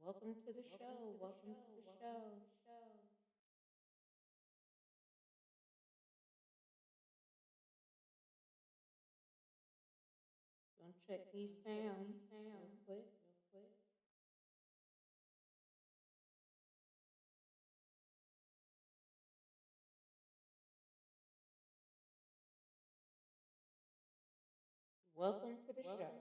Welcome to the show. Welcome to the show. Gonna check these sounds real quick. Welcome to the show.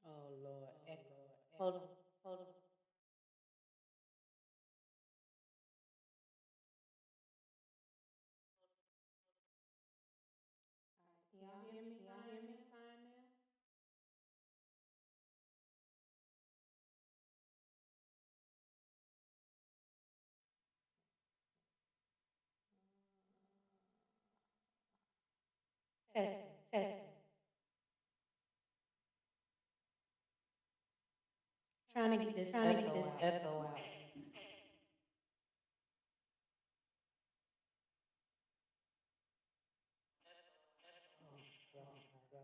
Oh Lord, echo. Hold on, hold on. Can y'all hear me? Can y'all hear me fine now? Testing. Trying to get this echo out. Oh my God. Why? Too low now? Hello?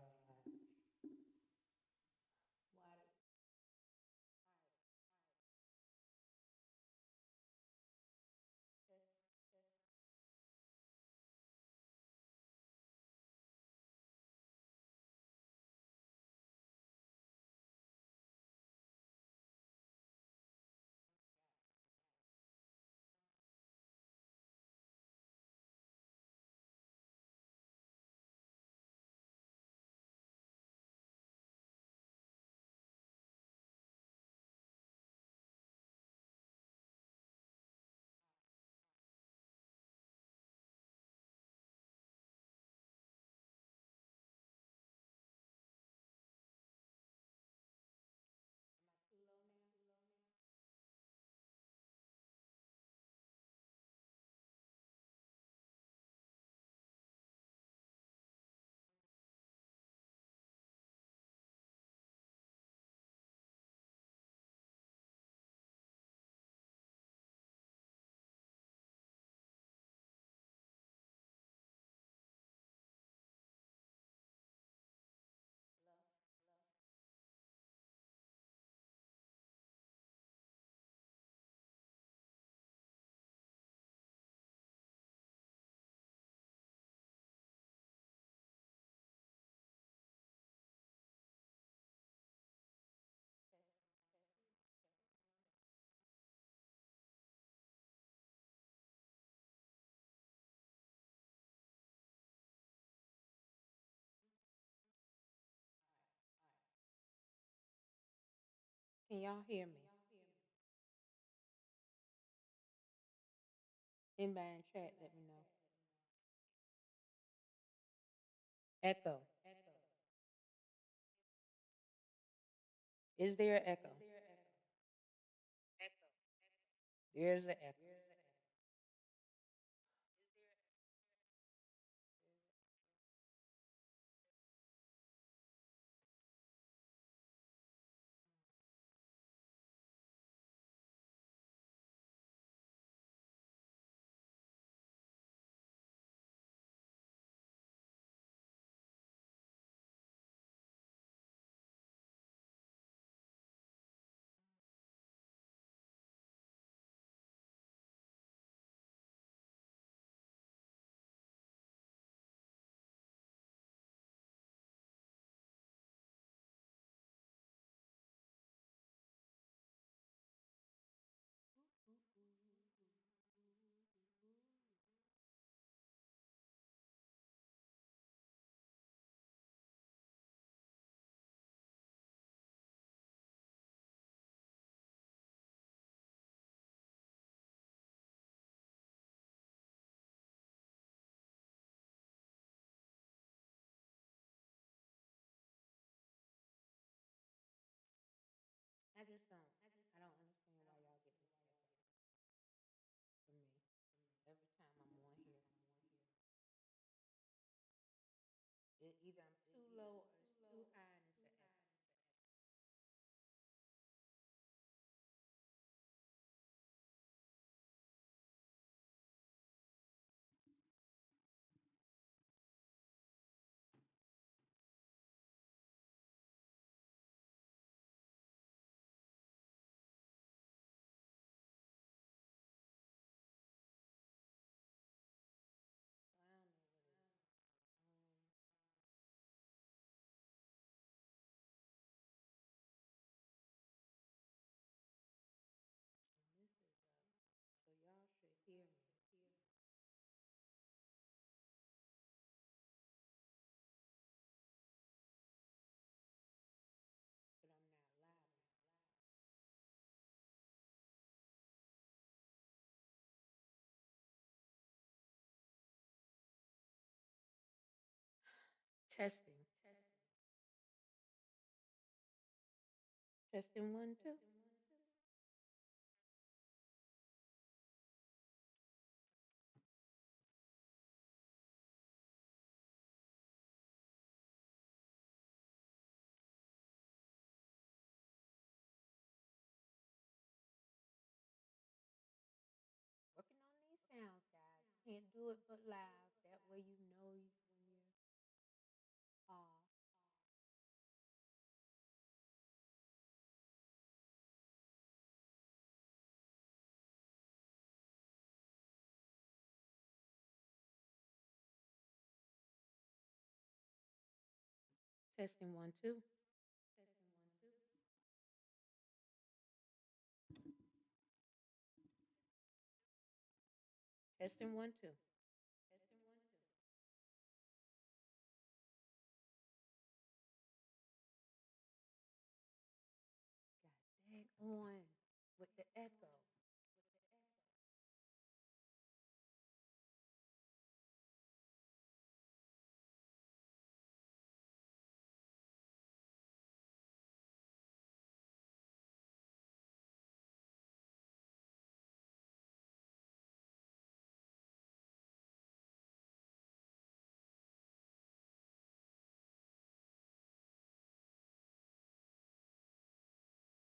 Can y'all hear me? Anybody in chat, let me know. Echo. Is there an echo? There's an echo. Testing. Testing one, two. Working on these sounds, guys. Can't do it but loud. That way you know when you're off. Testing one, two. Testing one, two. Testing one, two. Testing one, two. God dang on with the echo.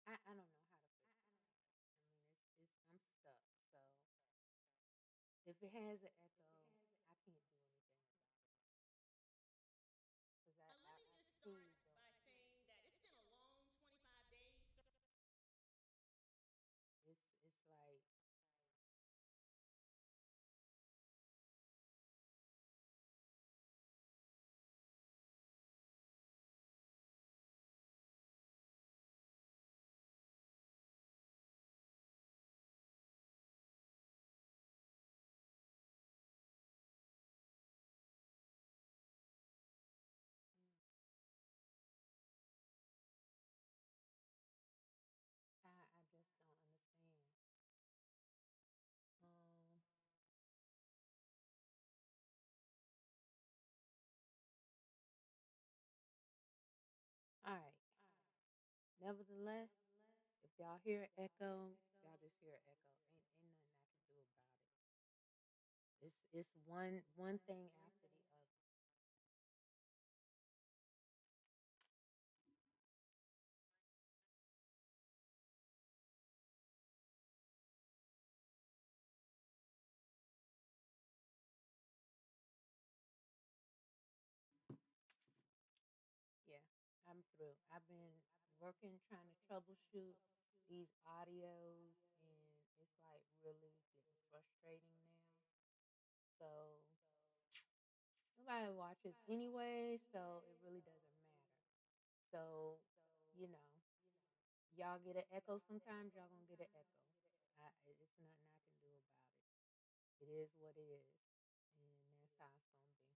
I don't know how to fix it. I mean, I'm stuck. So if it has an echo, I can't do anything because I truly don't. It's like I just don't understand. Um, all right. Nevertheless, if y'all hear echo, y'all just hear echo. Ain't nothing I can do about it. It's one thing after the other. Yeah, I'm through. I've been working trying to troubleshoot these audios, and it's like really getting frustrating now. So nobody watches anyway, so it really doesn't matter. So, you know, y'all get an echo sometimes, y'all gonna get an echo. It's nothing I can do about it. It is what it is, and that's how it's gonna be.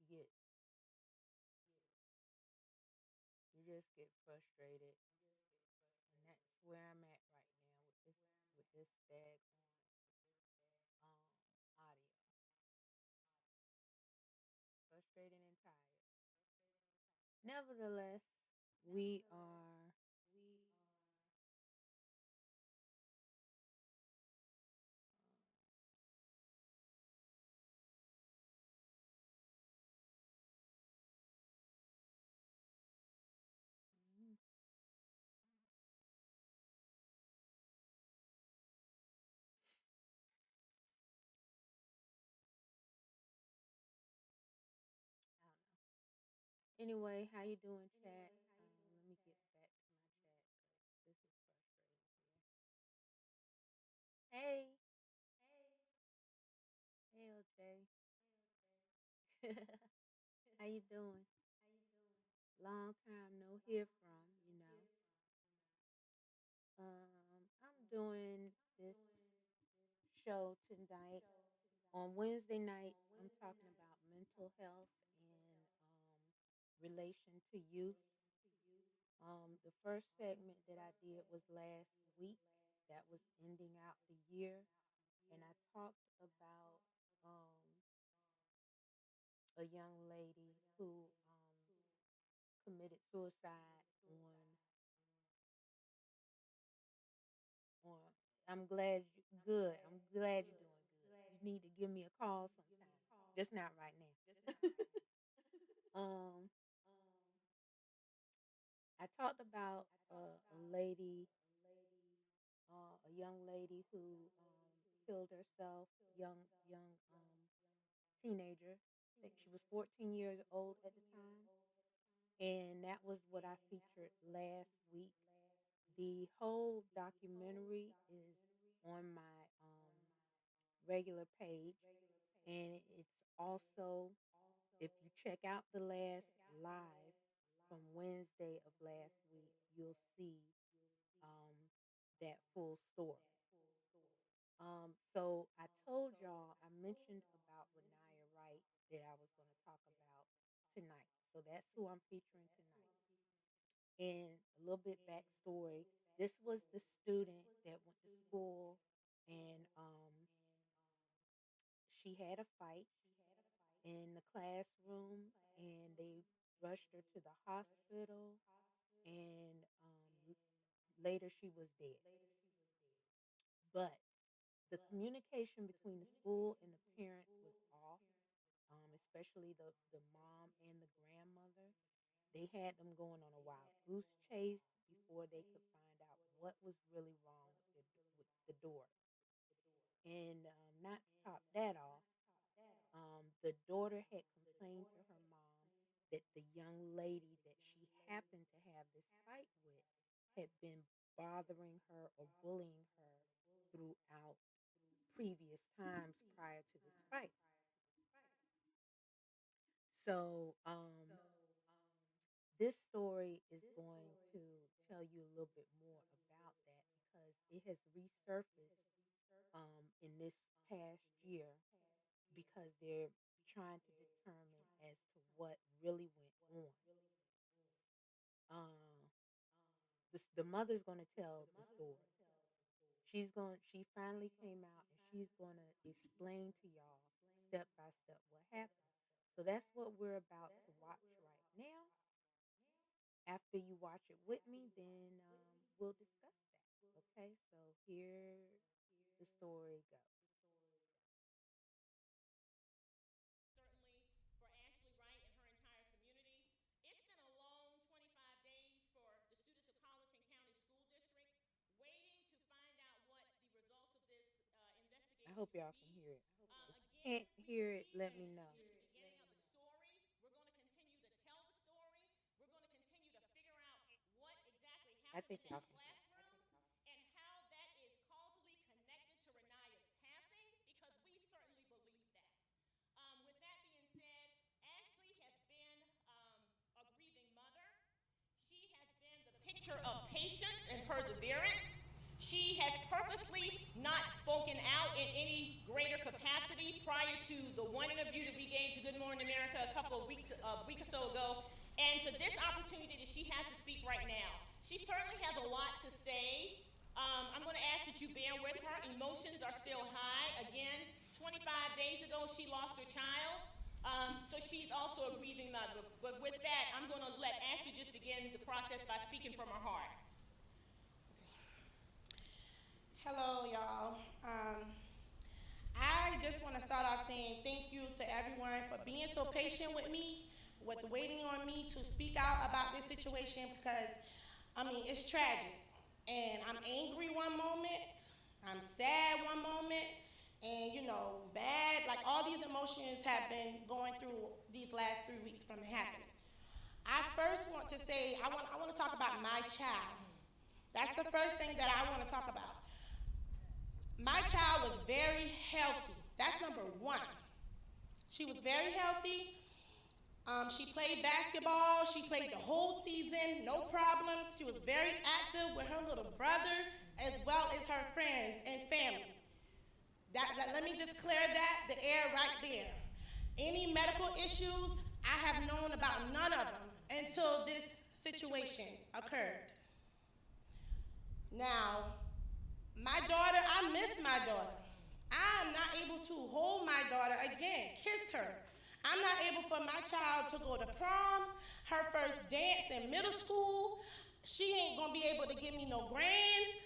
You get, you just get frustrated, and that's where I'm at right now with this stag audio. Frustrated and tired. Nevertheless, we are. Mm, I don't know. Anyway, how you doing, chat? Let me get back to my chat because this is frustrating here. Hey, hey, OJ. How you doing? Long time no hear from, you know. I'm doing this show tonight. On Wednesday nights, I'm talking about mental health in relation to youth. The first segment that I did was last week. That was ending out the year, and I talked about um, a young lady who committed suicide on. I'm glad you good. I'm glad you're doing good. You need to give me a call sometime. Just not right now. um, I talked about a lady, a young lady who killed herself, young teenager. I think she was 14 years old at the time, and that was what I featured last week. The whole documentary is on my regular page, and it's also, if you check out the last live from Wednesday of last week, you'll see um, that full story. So I told y'all, I mentioned about Renaya Wright that I was going to talk about tonight. So that's who I'm featuring tonight. And a little bit backstory. This was the student that went to school, and she had a fight in the classroom, and they rushed her to the hospital, and later she was dead. But the communication between the school and the parents was off, especially the mom and the grandmother. They had them going on a wild goose chase before they could find out what was really wrong with the daughter. And not to top that off, the daughter had complained to her mom that the young lady that she happened to have this fight with had been bothering her or bullying her throughout previous times prior to this fight. So, this story is going to tell you a little bit more about that because it has resurfaced in this past year because they're trying to determine as to what really went on. Uh, the mother's going to tell the story. She finally came out and she's going to explain to y'all step by step what happened. So that's what we're about to watch right now. After you watch it with me, then we'll discuss that. Okay, so here the story goes. I hope y'all can hear it. If you can't hear it, let me know. I think y'all can hear it. Picture of patience and perseverance. She has purposely not spoken out in any greater capacity prior to the one interview that we gave to Good Morning America a week or so ago, and to this opportunity that she has to speak right now. She certainly has a lot to say. I'm going to ask that you bear with her. Emotions are still high. Again, 25 days ago, she lost her child. So she's also a grieving mother. But with that, I'm going to let Ashley just begin the process by speaking from her heart. Hello, y'all. I just want to start off saying thank you to everyone for being so patient with me, with waiting on me to speak out about this situation because, it's tragic. And I'm angry one moment, I'm sad one moment, and bad. Like all these emotions have been going through these last 3 weeks from it happening. I first want to say I want to talk about my child. That's the first thing that I want to talk about. My child was very healthy. That's number one. She was very healthy. She played basketball. She played the whole season, no problems. She was very active with her little brother as well as her friends and family. Let me just clear the air right there. Any medical issues, I have known about none of them until this situation occurred. Now, my daughter, I miss my daughter. I am not able to hold my daughter again, kiss her. I'm not able for my child to go to prom, her first dance in middle school. She ain't gonna be able to give me no grands.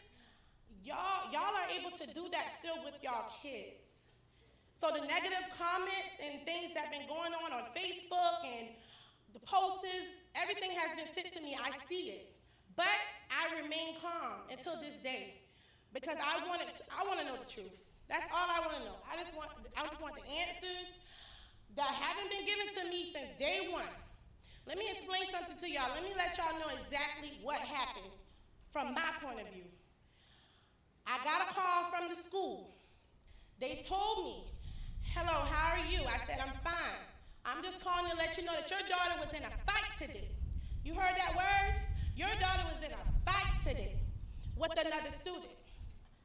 Y'all are able to do that still with y'all kids. So the negative comments and things that have been going on Facebook and the posts, everything has been sent to me. I see it. But I remain calm until this day because I want to know the truth. That's all I want to know. I just want the answers that haven't been given to me since day one. Let me explain something to y'all. Let me let y'all know exactly what happened from my point of view. I got a call from the school. They told me, "Hello, how are you?" I said, "I'm fine. I'm just calling to let you know that your daughter was in a fight today." You heard that word? Your daughter was in a fight today with another student.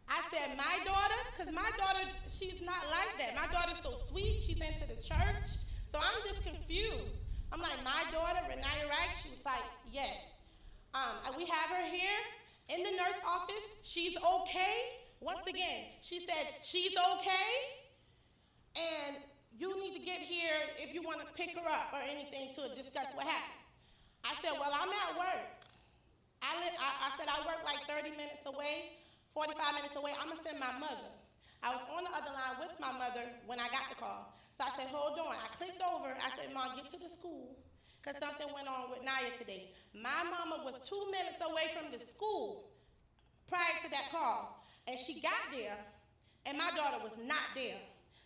I said, "My daughter?" Because my daughter, she's not like that. My daughter's so sweet. She's into the church. So I'm just confused. I'm like, "My daughter, Renaya Wright?" She was like, "Yes." We have her here in the nurse office. She's okay. Once again, she said, "She's okay. And you need to get here if you want to pick her up or anything to discuss what happened." I said, "Well, I'm at work." I said, "I work like 30 minutes away, 45 minutes away. I'm going to send my mother." I was on the other line with my mother when I got the call. So I said, "Hold on." I clicked over. I said, "Mom, get to the school because something went on with Naya today." My mama was 2 minutes away from the school prior to that call. And she got there, and my daughter was not there.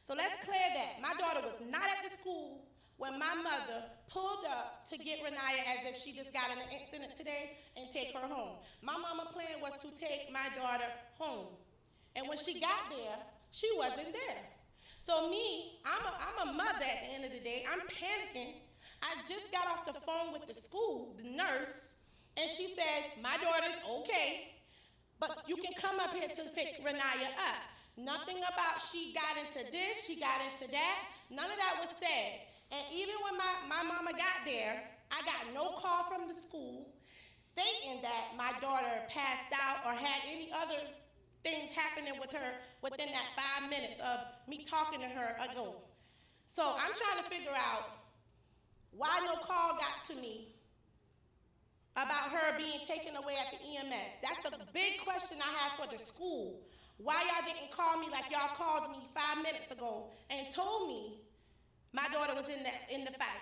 So let's clear that. My daughter was not at the school when my mother pulled up to get Renaya as if she just got in an accident today and take her home. My mama plan was to take my daughter home. And when she got there, she wasn't there. So me, I'm a mother at the end of the day. I'm panicking. I just got off the phone with the school, the nurse, and she said, "My daughter's okay, but you can come up here to pick Renaya up." Nothing about she got into this, she got into that. None of that was said. And even when my mama got there, I got no call from the school stating that my daughter passed out or had any other things happening with her within that 5 minutes of me talking to her ago. So I'm trying to figure out why no call got to me about her being taken away at the EMS. That's a big question I have for the school. Why y'all didn't call me like y'all called me 5 minutes ago and told me my daughter was in the fight?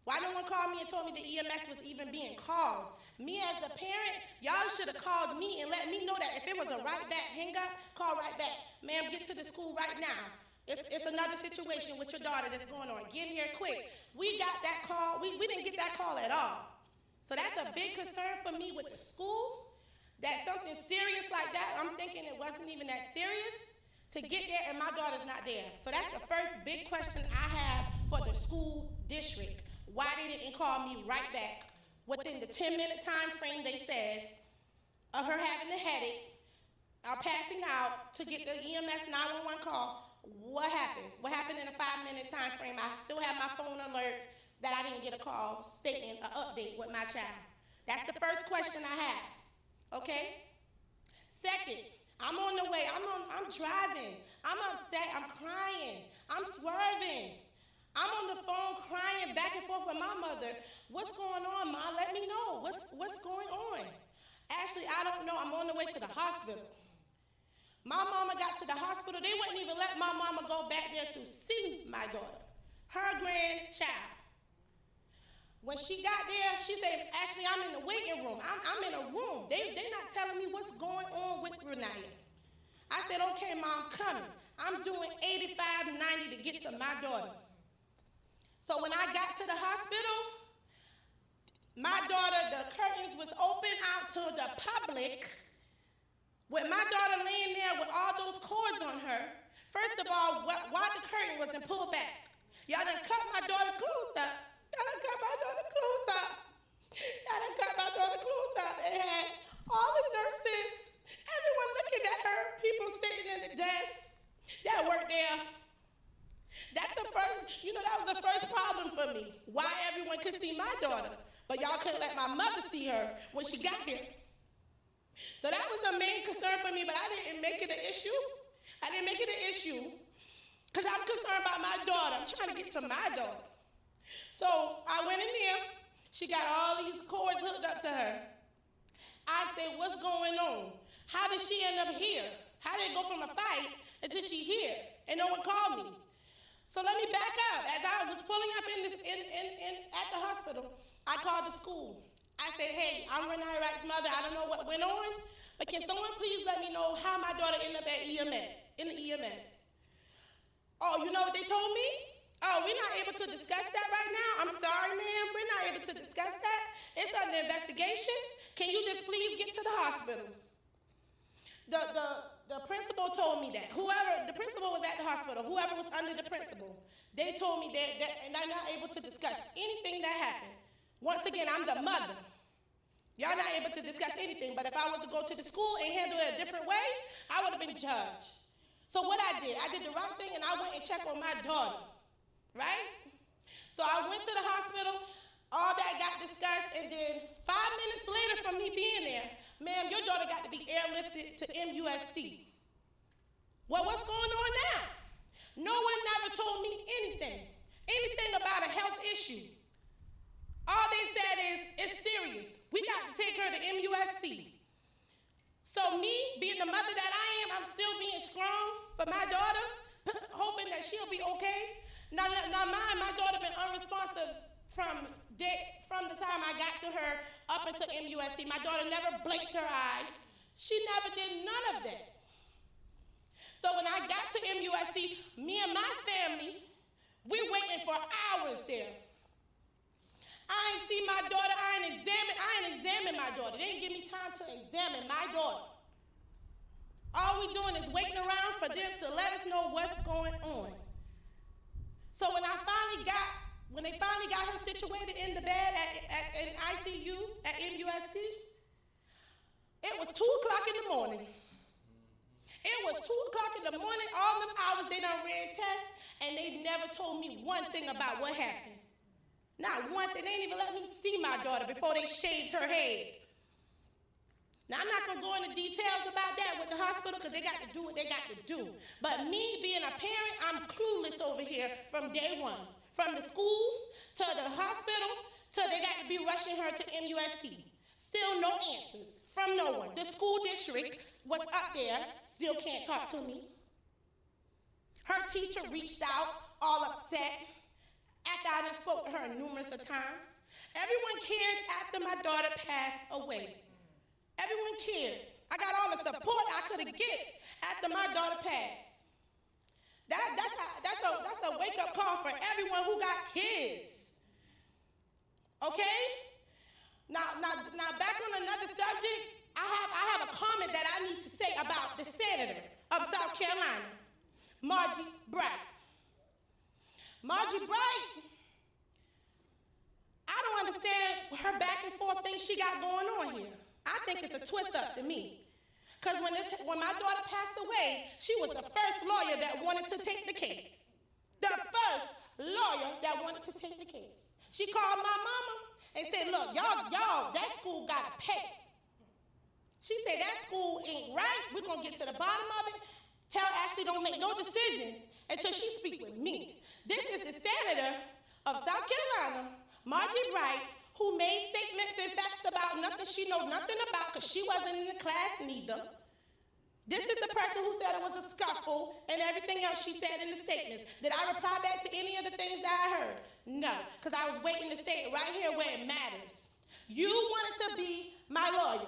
Why no one called me and told me the EMS was even being called? Me as the parent, y'all should have called me and let me know that if it was a right back hang up, call right back. "Ma'am, get to the school right now. It's another situation with your daughter that's going on. Get here quick." We got that call. We didn't get that call at all. So that's a big concern for me with the school, that something serious like that, I'm thinking it wasn't even that serious, to get there and my daughter's not there. So that's the first big question I have for the school district. Why they didn't call me right back within the 10-minute time frame they said of her having a headache or passing out to get the EMS 911 call? What happened? What happened in a 5-minute time frame? I still have my phone alert that I didn't get a call stating an update with my child. That's the first question I have, okay? Second, I'm on the way, I'm driving, I'm upset, I'm crying, I'm swerving. I'm on the phone crying back and forth with my mother. "What's going on, Ma? Let me know. What's going on?" Actually, I don't know. I'm on the way to the hospital. My mama got to the hospital. They wouldn't even let my mama go back there to see my daughter, her grandchild. When she got there, she said, "Ashley, I'm in the waiting room. I'm in a room. They're not telling me what's going on with Renaya." I said, "Okay, Mom, coming. I'm doing 85, 90 to get to my daughter." So when I got to the hospital, my daughter, the curtains was open out to the public with my daughter laying there with all those cords on her. First of all, why the curtain wasn't pulled back? Y'all done cut my daughter's clothes up. Y'all done cut my daughter's clothes up. Y'all done cut my daughter's clothes up. It had all the nurses, everyone looking at her, people sitting in the desk that worked there. That's the first, that me why everyone could see my daughter, but y'all couldn't let my mother see her when she got here. So that was a main concern for me, but I didn't make it an issue. I didn't make it an issue because I'm concerned about my daughter. I'm trying to get to my daughter. So I went in there. She got all these cords hooked up to her. I said, what's going on? How did she end up here? How did it go from a fight until she here? And no one called me. So let me back up. As I was pulling up at the hospital, I called the school. I said, hey, I'm Renee Wright's mother. I don't know what went on, but can someone please let me know how my daughter ended up at EMS, in the EMS? Oh, you know what they told me? Oh, we're not able to discuss that right now. I'm sorry, ma'am. We're not able to discuss that. It's under investigation. Can you just please get to the hospital? The principal told me that. The principal was at the hospital, whoever was under the principal, they told me that and they're not able to discuss anything that happened. Once again, I'm the mother. Y'all not able to discuss anything, but if I was to go to the school and handle it a different way, I would have been judged. So what I did the right thing and I went and checked on my daughter, right? So I went to the hospital, all that got discussed, and then 5 minutes later from me being there, ma'am, your daughter got to be airlifted to MUSC. Well, what's going on now? No one never told me anything about a health issue. All they said is, it's serious. We got to take her to MUSC. So me, being the mother that I am, I'm still being strong for my daughter, hoping that she'll be okay. Now my daughter been unresponsive from the time I got to her up until MUSC. My daughter never blinked her eye. She never did none of that. So when I got to MUSC, me and my family, we waiting for hours there. I ain't see my daughter, I ain't examine my daughter. They didn't give me time to examine my daughter. All we doing is waiting around for them to let us know what's going on. So when they finally got her situated in the bed in ICU at MUSC, it was 2 o'clock in the morning. It was 2 o'clock in the morning, all them hours they done ran tests, and they never told me one thing about what happened. Not one thing. They didn't even let me see my daughter before they shaved her head. Now, I'm not going to go into details about that with the hospital because they got to do what they got to do. But me being a parent, I'm clueless over here from day one. From the school to the hospital to they got to be rushing her to MUSC. Still no answers from no one. The school district was up there, still can't talk to me. Her teacher reached out, all upset. After I done spoke to her numerous of times. Everyone cared after my daughter passed away. Everyone cared. I got all the support I could have get after my daughter passed. That's a wake-up call for everyone who got kids. Okay? Now back on another subject, I have a comment that I need to say about the senator of South Carolina, Margie Bright. Margie Bright, I don't understand her back and forth thing she got going on here. I think it's a twist up to me. Because when my daughter passed away, she was the first lawyer that wanted to take the case. The first lawyer that wanted to take the case. She called my mama and said, look, y'all, that school got to pay. She said, that school ain't right. We're going to get to the bottom of it. Tell Ashley don't make no decisions until she speaks with me. This is the senator of South Carolina, Margie Bright, who made statements and facts about nothing she know nothing about because she wasn't in the class neither. This is the person who said it was a scuffle and everything else she said in the statements. Did I reply back to any of the things that I heard? No, because I was waiting to say it right here where it matters. You wanted to be my lawyer.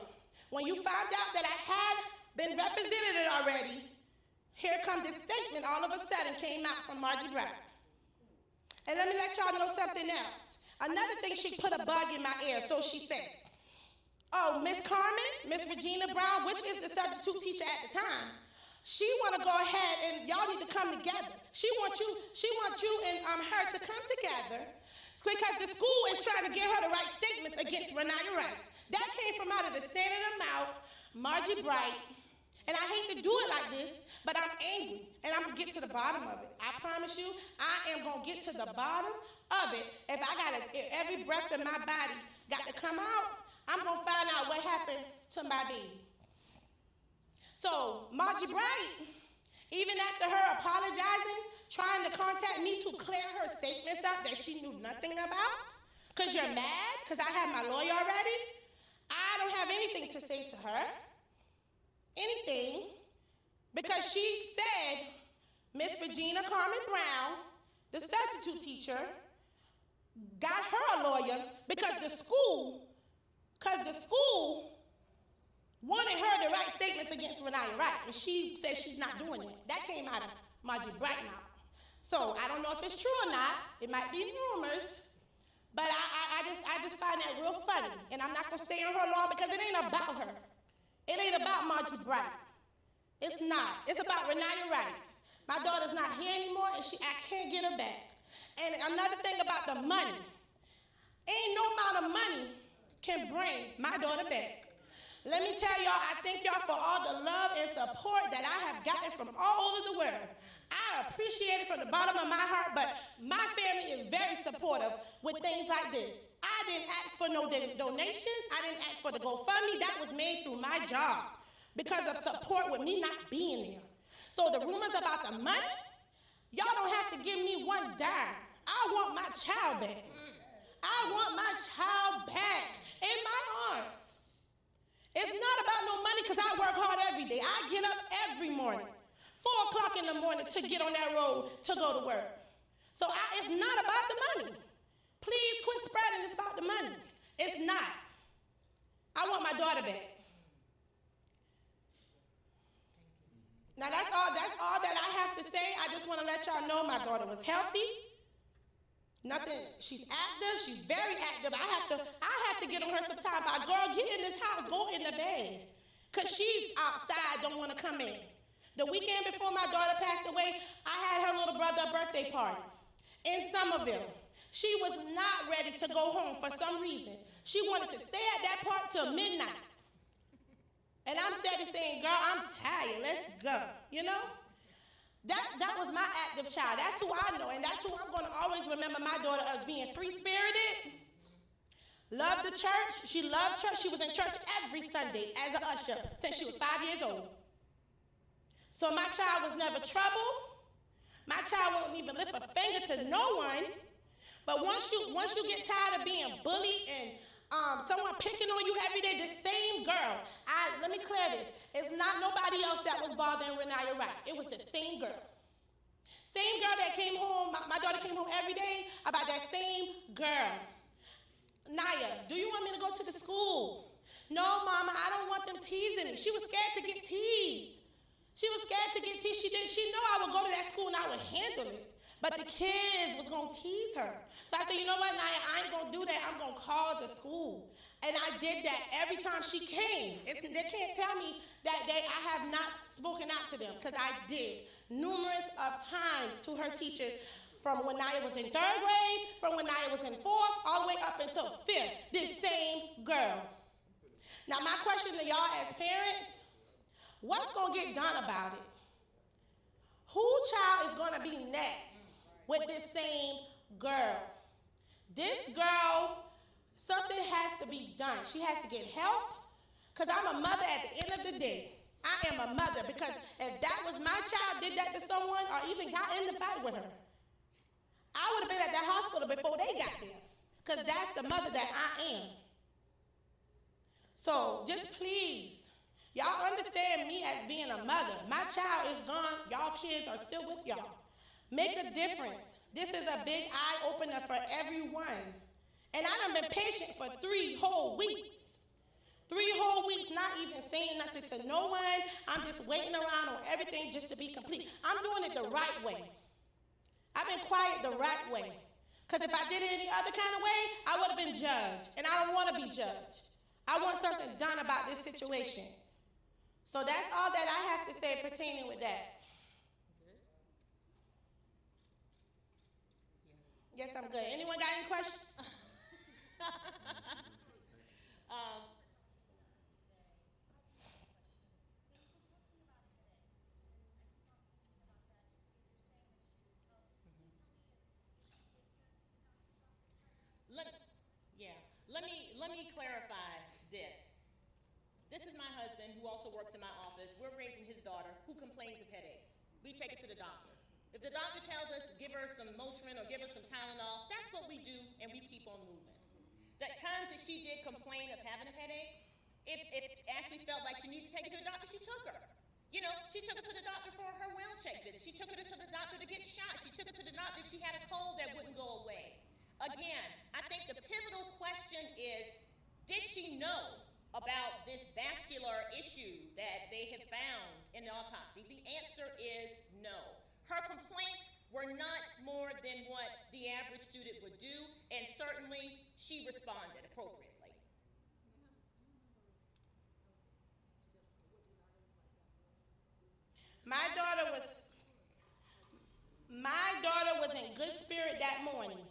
When you found out that I had been represented already, here comes this statement all of a sudden came out from Margie Bright. And let me let y'all know something else. Another thing, she put a bug in my ear, so she said, oh, Miss Carmen, Miss Regina Brown, which is the substitute teacher at the time, she want to go ahead and y'all need to come together. She wants you and her to come together because the school is trying to give her the right statements against Renee Wright. That came from out of the senator's mouth, Margie Bright. And I hate to do it like this, but I'm angry, and I'm going to get to the bottom of it. I promise you, I am going to get to the bottom of it. If every breath in my body got to come out, I'm going to find out what happened to my baby. So, Margie Bright, even after her apologizing, trying to contact me to clear her statements up that she knew nothing about, because you're mad, because I have my lawyer already, I don't have anything to say to her. Anything, because she said Miss Regina Carmen Brown, the substitute teacher, got her a lawyer because the school wanted her to write statements against Renaya Wright, and she said she's not doing it. That came out of Margie Bright mouth. So I don't know if it's true or not. It might be rumors, but I just find that real funny, and I'm not gonna stay on her long because it ain't about her. It ain't about Margie Bright. It's not. It's about Renaya Wright. My daughter's not here anymore, and I can't get her back. And another thing about the money. Ain't no amount of money can bring my daughter back. Let me tell y'all, I thank y'all for all the love and support that I have gotten from all over the world. I appreciate it from the bottom of my heart, but my family is very supportive with things like this. I didn't ask for no donations. I didn't ask for the GoFundMe. That was made through my job because of support with me not being there. So the rumors about the money, y'all don't have to give me one dime. I want my child back. I want my child back in my arms. It's not about no money because I work hard every day. I get up every morning, 4 o'clock in the morning to get on that road to go to work. So it's not about the money. Please quit spreading it's about the money. It's not. I want my daughter back. Now that's all that I have to say. I just want to let y'all know my daughter was healthy. Nothing, she's active, she's very active. I have to get on her sometime. But girl, get in this house, go in the bed. Because she's outside, don't want to come in. The weekend before my daughter passed away, I had her little brother a birthday party in Somerville. She was not ready to go home for some reason. She wanted to stay at that park till midnight. And I'm steady saying, girl, I'm tired, let's go, you know? That was my active child. That's who I know, and that's who I'm going to always remember my daughter as being free-spirited, loved the church. She loved church. She was in church every Sunday as an usher since she was 5 years old. So my child was never trouble. My child won't even lift a finger to no one. But once you get tired of being bullied and someone picking on you every day, the same girl, let me clear this, it's not nobody else that was bothering Renaya Wright. It was the same girl. Same girl that came home, my daughter came home every day about that same girl. Naya, do you want me to go to the school? No, Mama, I don't want them teasing me. She was scared to get teased. She was scared to get teased. She knew I would go to that school and I would handle it. But the kids was going to tease her. So I said, you know what, Naya, I ain't going to do that. I'm going to call the school. And I did that every time she came. They can't tell me that I have not spoken out to them, because I did numerous of times to her teachers, from when Naya was in 3rd grade, from when Naya was in 4th, all the way up until 5th, this same girl. Now my question to y'all as parents, what's going to get done about it? Who child is going to be next with this same girl? This girl, something has to be done. She has to get help, because I'm a mother at the end of the day. I am a mother, because if that was my child did that to someone or even got in the fight with her, I would have been at that hospital before they got there, because that's the mother that I am. So just please, y'all understand me as being a mother. My child is gone. Y'all kids are still with y'all. Make a difference. This is a big eye-opener for everyone. And I done been patient for 3 whole weeks. 3 whole weeks, not even saying nothing to no one. I'm just waiting around on everything just to be complete. I'm doing it the right way. I've been quiet the right way. Because if I did it any other kind of way, I would have been judged. And I don't want to be judged. I want something done about this situation. So that's all that I have to say pertaining with that. Yes, I'm good. Anyone got any questions? clarify this. This is my husband who also works in my office. We're raising his daughter who complains of headaches. We take her to the doctor. If the doctor tells us give her some Motrin or give her some Tylenol, that's what we do, and we keep on moving. The times that she did complain of having a headache, if Ashley felt like she needed to take her to the doctor, she took her. You know, she took her to the doctor for her well check visit. She took her to the doctor to get shot. She took her to the doctor if she had a cold that wouldn't go away. Again, I think the pivotal question is, did she know about this vascular issue that they had found in the autopsy? The answer is no. Her complaints were not more than what the average student would do, and certainly she responded appropriately. My daughter was in good spirit that morning.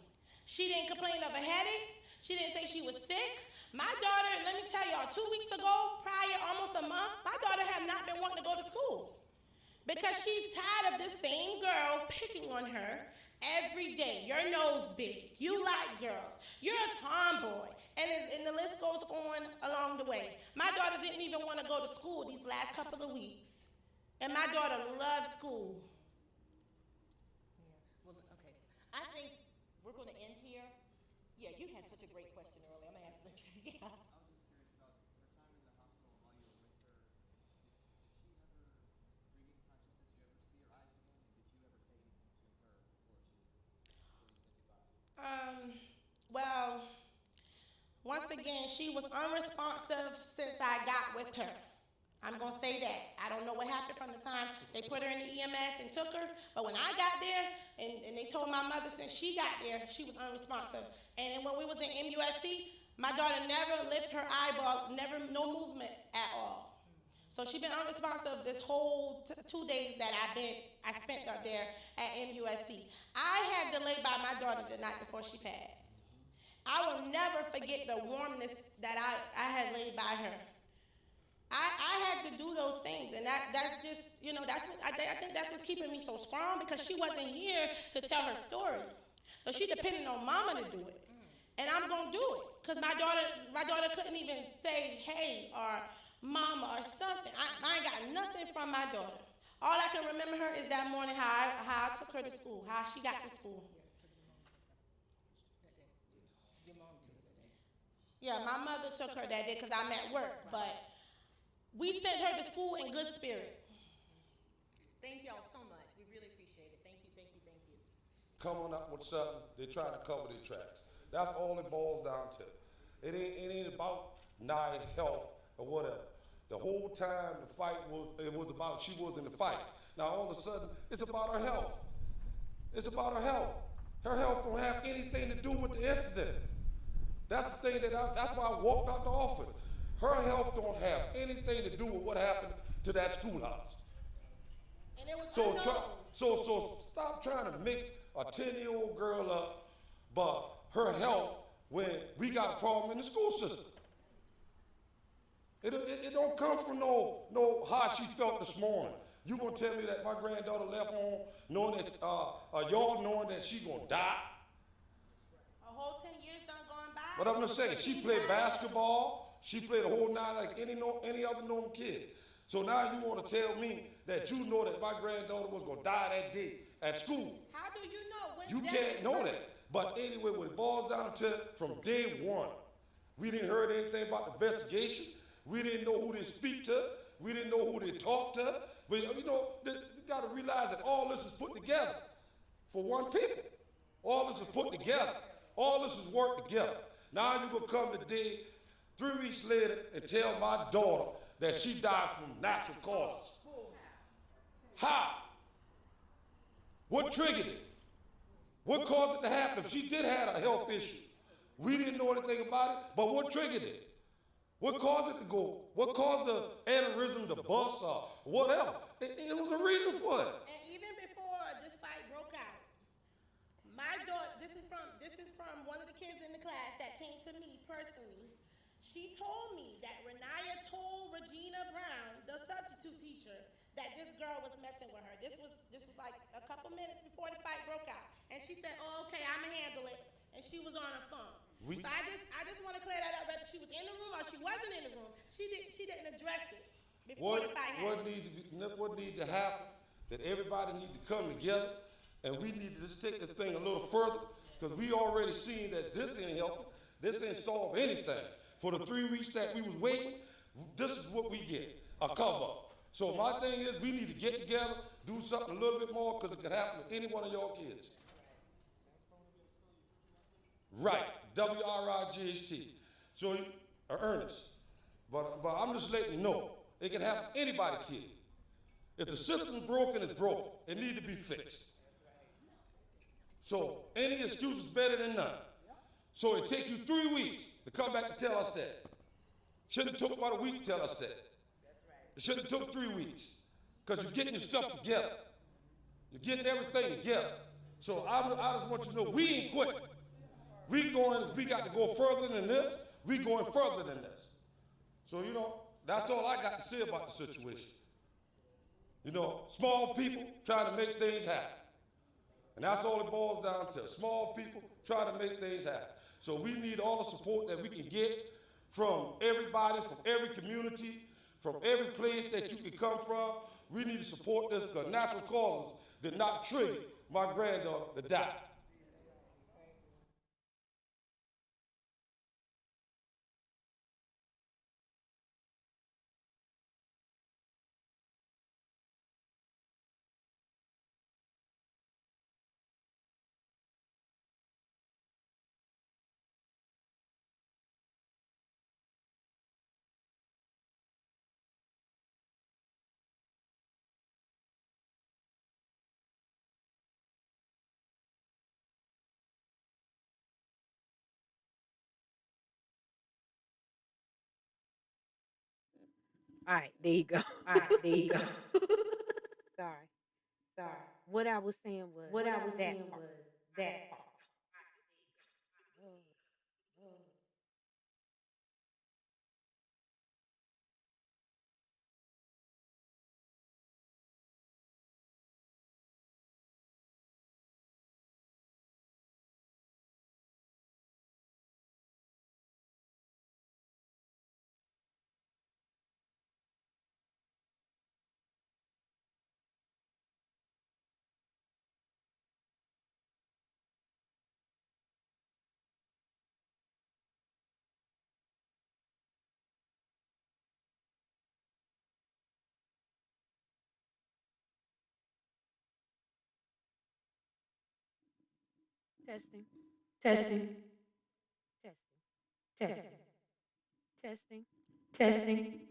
She didn't complain of a headache. She didn't say she was sick. My daughter, let me tell y'all, 2 weeks ago, prior, almost a month, my daughter had not been wanting to go to school because she's tired of this same girl picking on her every day. Your nose big. You like girls. You're a tomboy. And the list goes on along the way. My daughter didn't even want to go to school these last couple of weeks. And my daughter loves school. Yeah, well, okay. I think we're going to end here. Yeah, you had such a great question earlier. I'm going to ask you. Yeah. I was just curious about her time in the hospital while you were with her. Did she ever regain consciousness? Did you ever see her eyes again? And did you ever say anything to her before you said goodbye? Well, once again, she was unresponsive since I got with her. I'm going to say that. I don't know what happened from the time they put her in the EMS and took her, but when I got there and they told my mother since she got there, she was unresponsive. And then when we was in MUSC, my daughter never lifted her eyeball, no movement at all. So she's been unresponsive this whole 2 days that I spent up there at MUSC. I had to lay by my daughter the night before she passed. I will never forget the warmness that I had laid by her. I had to do those things, and that's just, you know, that's what, I think that's what's keeping me so strong, because she wasn't here to tell her story. So she depended on mama to do it. And I'm going to do it, because my daughter couldn't even say hey or mama or something. I ain't got nothing from my daughter. All I can remember her is that morning how I took her to school, how she got to school. Your mom took her that day. Yeah, my mother took her that day because I'm at work, but we sent her to school in good spirit. Thank y'all so much. We really appreciate it. Thank you, thank you, thank you. Coming up with something, they're trying to cover their tracks. That's all it boils down to. It ain't about Nia's health or whatever. The whole time the fight was about she was in the fight. Now all of a sudden, it's about her health. It's about her health. Her health don't have anything to do with the incident. That's the thing that's why I walked out the office. Her health don't have anything to do with what happened to that schoolhouse. And it was So stop trying to mix a 10-year-old girl up, but her health when we got a problem in the school system. It don't come from no how she felt this morning. You gonna tell me that my granddaughter left home knowing that y'all knowing that she gonna die? A whole 10 years done gone by. But I'm just saying, she played basketball. She played the whole night like any other normal kid. So now you want to tell me that you know that my granddaughter was going to die that day at school. How do you know? You can't know that. But anyway, what it boils down to, from day one, we didn't heard anything about the investigation. We didn't know who they speak to. We didn't know who they talk to. But you know, you got to realize that all this is put together for one people. All this is put together. All this is worked together. Now you're going to come today, 3 weeks later, and tell my daughter that she died from natural causes. How? What triggered it? What caused it to happen? If she did have a health issue, we didn't know anything about it, but what triggered it? What caused it to go? What caused the aneurysm to bust or whatever? It was a reason for it. And even before this fight broke out, my daughter, this is from one of the kids in the class that came to me personally. She told me that Renaya told Regina Brown, the substitute teacher, that this girl was messing with her. This was like a couple minutes before the fight broke out. And she said, oh, okay, I'ma handle it. And she was on her phone. We, I just want to clear that up. Whether she was in the room or she wasn't in the room, she didn't address it before the fight happened. what need to happen, that everybody need to come together, and we need to just take this thing a little further, because we already seen that this ain't helping, this ain't solve anything. For the 3 weeks that we was waiting, this is what we get, a cover up. So my thing is, we need to get together, do something a little bit more, because it could happen to any one of y'all kids. Right, WRIGHT. So, Ernest. But I'm just letting you know, it can happen to anybody's kid. If the system's broken, it's broken. It needs to be fixed. So, any excuse is better than none. So, it takes you 3 weeks to come back to tell us that. Shouldn't have took about a week to tell us that. It shouldn't have took 3 weeks. Because you're getting your stuff together. You're getting everything together. So, I just want you to know, we ain't quitting. We got to go further than this. We going further than this. So, that's all I got to say about the situation. Small people trying to make things happen. And that's all it boils down to. Small people trying to make things happen. So we need all the support that we can get from everybody, from every community, from every place that you can come from. We need to support this because natural causes did not trigger my granddaughter to die. All right, there you go. Sorry. What I was saying was that part. Testing. Testing. Testing. Testing. Testing.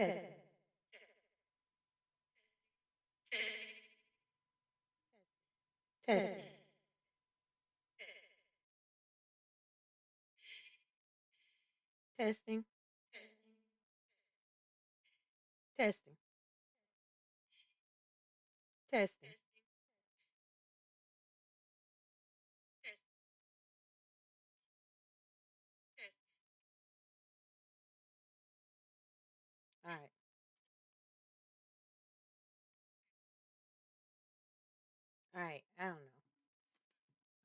Testing. Testing. Testing. Testing. Testing. All right. All right. I don't know.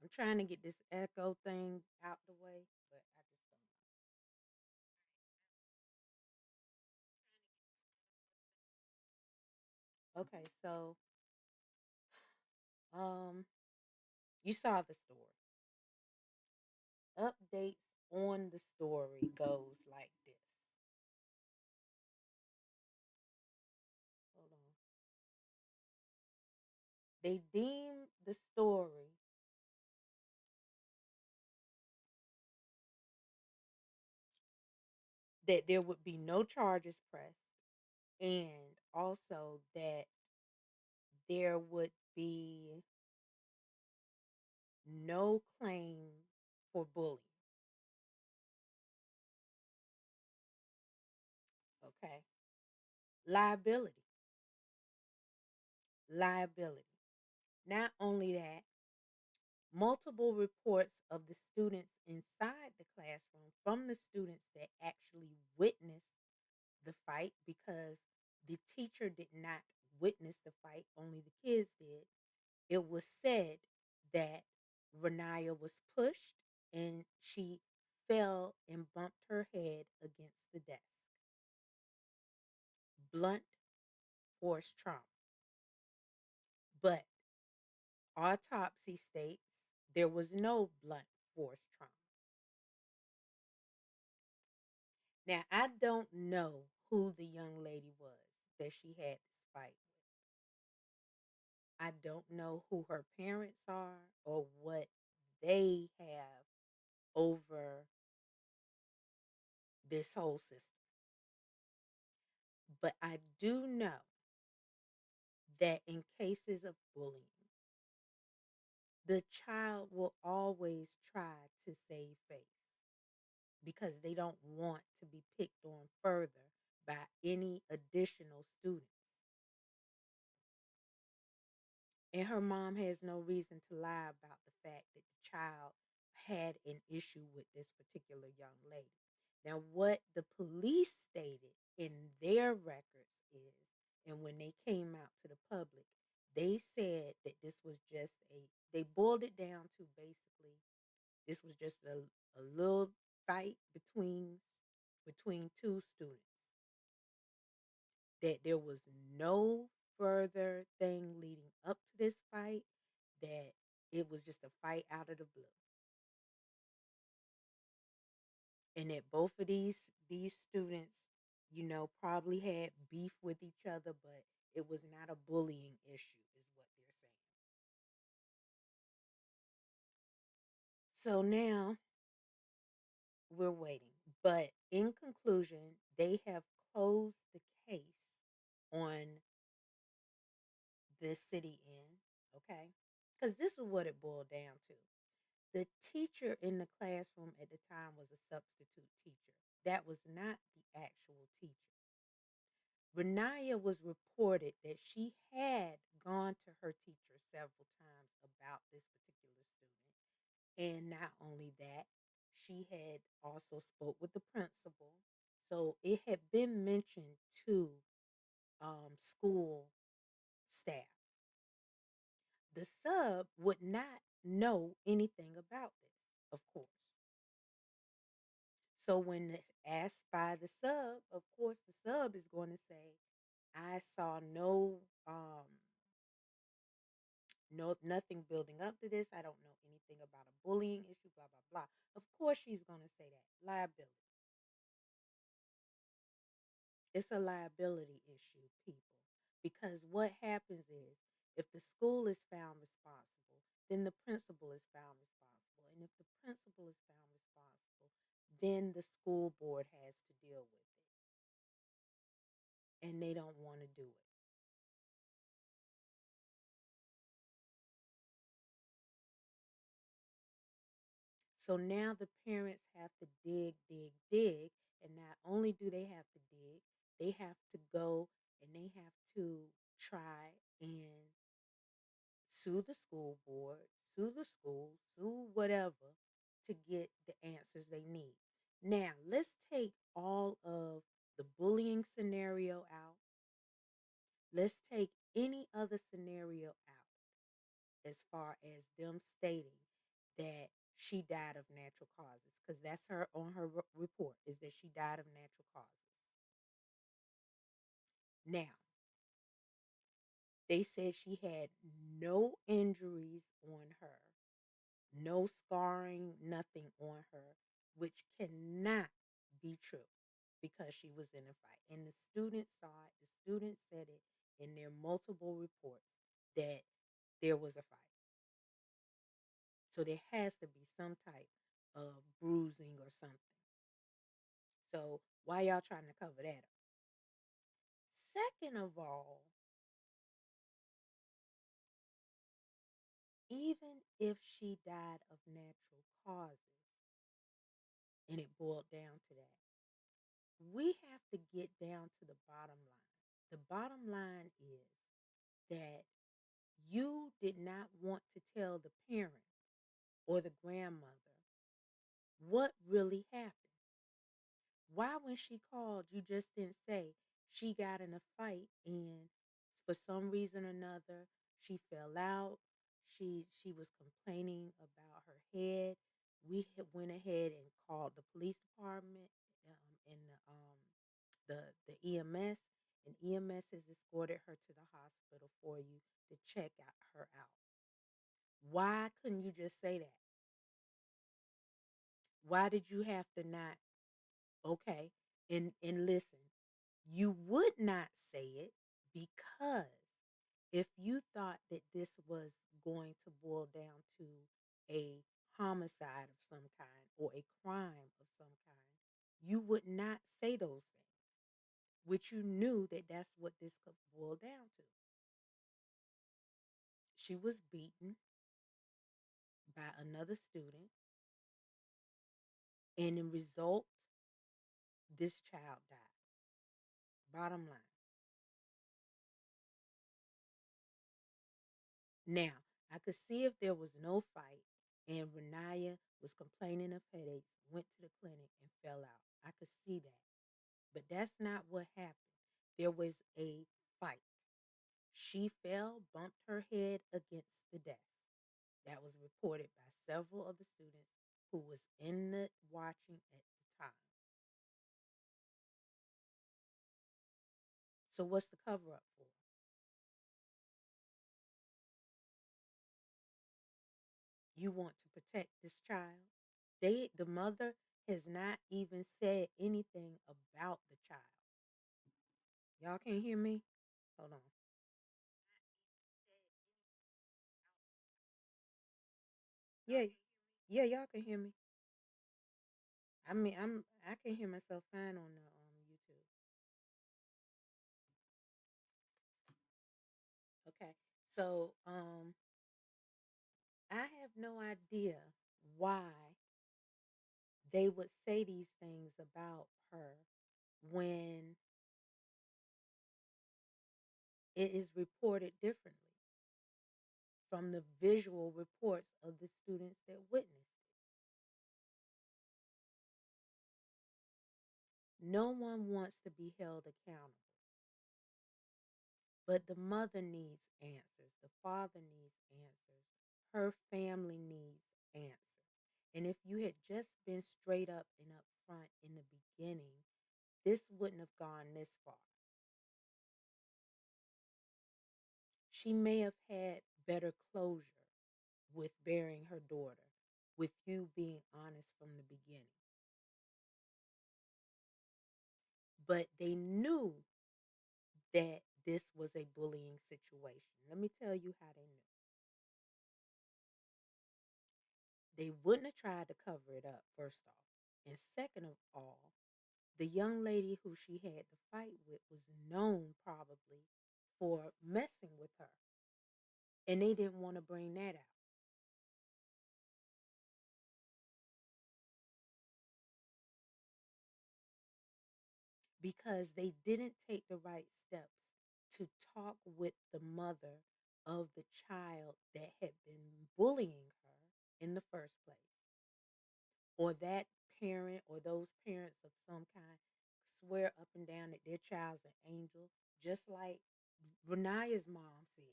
I'm trying to get this echo thing out the way, but I just don't. Okay, so um you saw the story. Updates on the story goes like this. Hold on. They deem the story that there would be no charges pressed and also that there would be no claim for bullying. Okay. Liability. Liability. Not only that, multiple reports of the students inside the classroom from the students that actually witnessed the fight because the teacher did not witness the fight, only the kids did. It was said that Renaya was pushed and she fell and bumped her head against the desk. Blunt force trauma. But autopsy states there was no blunt force trauma. Now, I don't know who the young lady was that she had this fight with. I don't know who her parents are or what they have over this whole system. But I do know that in cases of bullying, the child will always try to save face because they don't want to be picked on further by any additional students. And her mom has no reason to lie about the fact that the child had an issue with this particular young lady. Now, what the police stated in their records is, and when they came out to the public, they said that this was just they boiled it down to basically, this was just a little fight between two students. That there was no further thing leading up to this fight, that it was just a fight out of the blue. And that both of these students, probably had beef with each other, but it was not a bullying issue, is what they're saying. So now we're waiting. But in conclusion, they have closed the case on the city end, okay? Because this is what it boiled down to. The teacher in the classroom at the time was a substitute teacher. That was not the actual teacher. Renaya was reported that she had gone to her teacher several times about this particular student. And not only that, she had also spoke with the principal. So it had been mentioned to school staff. The sub would not know anything about this, of course. So when it's asked by the sub, of course the sub is going to say, I saw no nothing building up to this. I don't know anything about a bullying issue, blah blah blah. Of course she's going to say that. Liability. It's a liability issue, people. Because what happens is, if the school is found responsible, then the principal is found responsible. And if the principal is found responsible, then the school board has to deal with it. And they don't want to do it. So now the parents have to dig, dig, dig. And not only do they have to dig, they have to go and they have to try and sue the school board, sue the school, sue whatever to get the answers they need. Now, let's take all of the bullying scenario out. Let's take any other scenario out as far as them stating that she died of natural causes, because that's her on her report, is that she died of natural causes. Now, they said she had no injuries on her, no scarring, nothing on her, which cannot be true because she was in a fight. And the students saw it, the students said it in their multiple reports that there was a fight. So there has to be some type of bruising or something. So why y'all trying to cover that up? Second of all, even if she died of natural causes, and it boiled down to that, we have to get down to the bottom line. The bottom line is that you did not want to tell the parent or the grandmother what really happened. Why, when she called, you just didn't say she got in a fight and for some reason or another she fell out, She was complaining about her head. We went ahead and called the police department and the EMS, and EMS has escorted her to the hospital for you to check her out. Why couldn't you just say that? Why did you have to not? Okay, and listen, you would not say it because if you thought that this was going to boil down to a homicide of some kind or a crime of some kind, you would not say those things, which you knew that that's what this could boil down to. She was beaten by another student, and in result, this child died. Bottom line. Now, I could see if there was no fight and Renaya was complaining of headaches, went to the clinic and fell out. I could see that. But that's not what happened. There was a fight. She fell, bumped her head against the desk. That was reported by several of the students who was in the watching at the time. So what's the cover up for? You want to protect this child? The mother has not even said anything about the child. Y'all can't hear me? Hold on. Yeah, yeah, y'all can hear me. I mean, I can hear myself fine on the YouTube. Okay, so I have no idea why they would say these things about her when it is reported differently from the visual reports of the students that witnessed it. No one wants to be held accountable. But the mother needs answers. The father needs answers. Her family needs answers. And if you had just been straight up and up front in the beginning, this wouldn't have gone this far. She may have had better closure with burying her daughter, with you being honest from the beginning. But they knew that this was a bullying situation. Let me tell you how they knew. They wouldn't have tried to cover it up, first off. And second of all, the young lady who she had the fight with was known probably for messing with her. And they didn't want to bring that out. Because they didn't take the right steps to talk with the mother of the child that had been bullying her in the first place. Or that parent or those parents of some kind swear up and down that their child's an angel, just like Renaya's mom said.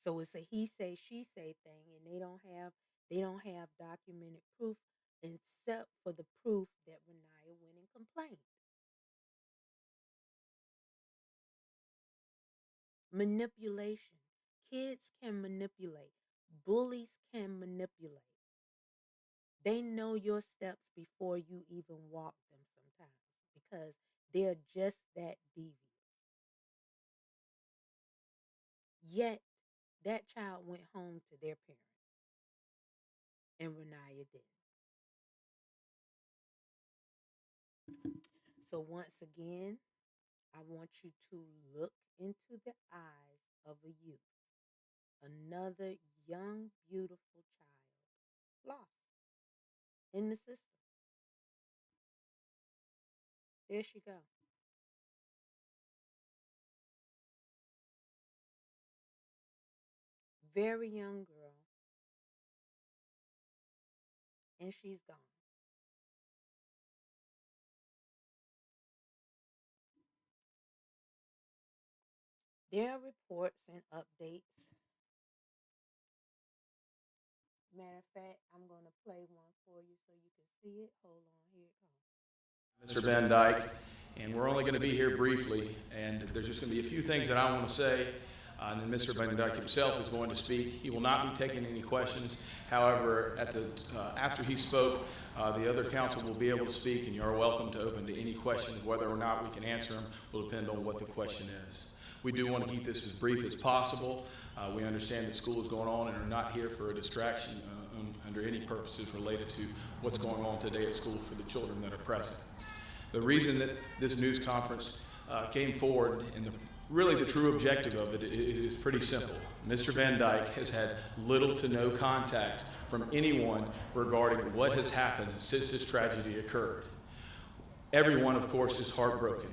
So it's a he say she say thing, and they don't have documented proof except for the proof that Renaya went and complained. Manipulation. Kids can manipulate. Bullies can manipulate. They know your steps before you even walk them sometimes because they're just that devious. Yet that child went home to their parents, and Renaya didn't. So once again, I want you to look into the eyes of a youth, another young, beautiful child lost in the system. There she go. Very young girl, and she's gone. There are reports and updates Matter of fact, I'm going to play one for you so you can see it. Hold on, here it comes. Mr. Van Dyke, and we're only going to be here briefly, and there's just going to be a few things that I want to say, and then Mr. Van Dyke himself is going to speak. He will not be taking any questions. However, after he spoke, the other council will be able to speak, and you are welcome to open to any questions. Whether or not we can answer them will depend on what the question is. We do want to keep this as brief as possible. We understand that school is going on and are not here for a distraction under any purposes related to what's going on today at school for the children that are present. The reason that this news conference came forward and really the true objective of it is pretty simple. Mr. Van Dyke has had little to no contact from anyone regarding what has happened since this tragedy occurred. Everyone, of course, is heartbroken.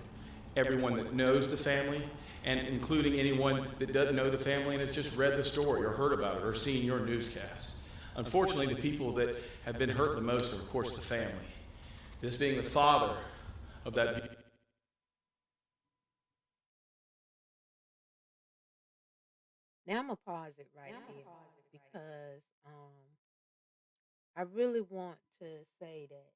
Everyone that knows the family, and including anyone that doesn't know the family and has just read the story or heard about it or seen your newscast. Unfortunately, the people that have been hurt the most are, of course, the family. This being the father of that. Now I'm going to pause it right here because I really want to say that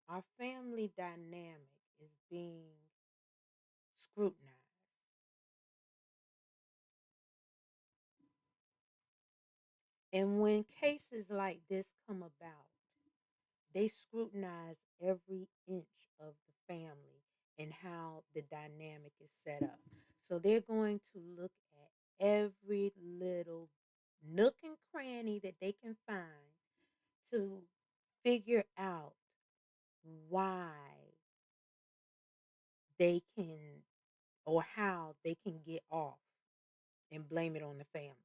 our family dynamic is being scrutinized. And when cases like this come about, they scrutinize every inch of the family and how the dynamic is set up. So they're going to look at every little nook and cranny that they can find to figure out why they can or how they can get off and blame it on the family.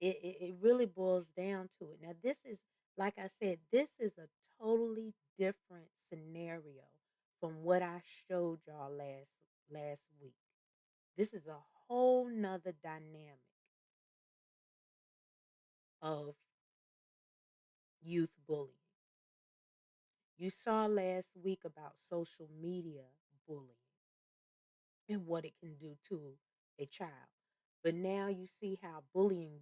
It really boils down to it. Now, this is, like I said, this is a totally different scenario from what I showed y'all last week. This is a whole nother dynamic of youth bullying. You saw last week about social media bullying and what it can do to a child. But now you see how bullying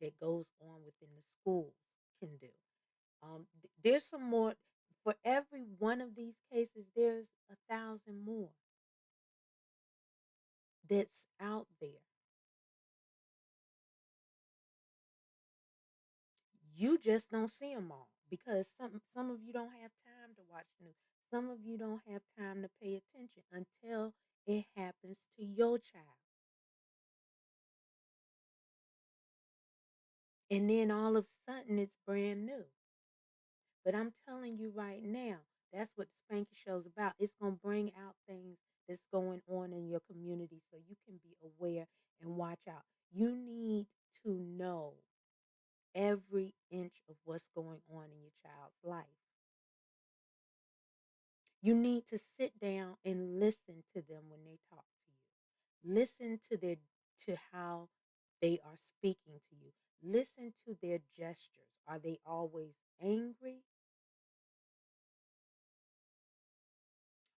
that goes on within the schools can do. There's some more. For every one of these cases, there's 1,000 more that's out there. You just don't see them all because some of you don't have time to watch news. Some of you don't have time to pay attention until it happens to your child. And then all of a sudden it's brand new. But I'm telling you right now, that's what the Spanky Show's about. It's going to bring out things that's going on in your community so you can be aware and watch out. You need to know every inch of what's going on in your child's life. You need to sit down and listen to them when they talk to you. Listen to how they are speaking to you. Listen to their gestures. Are they always angry?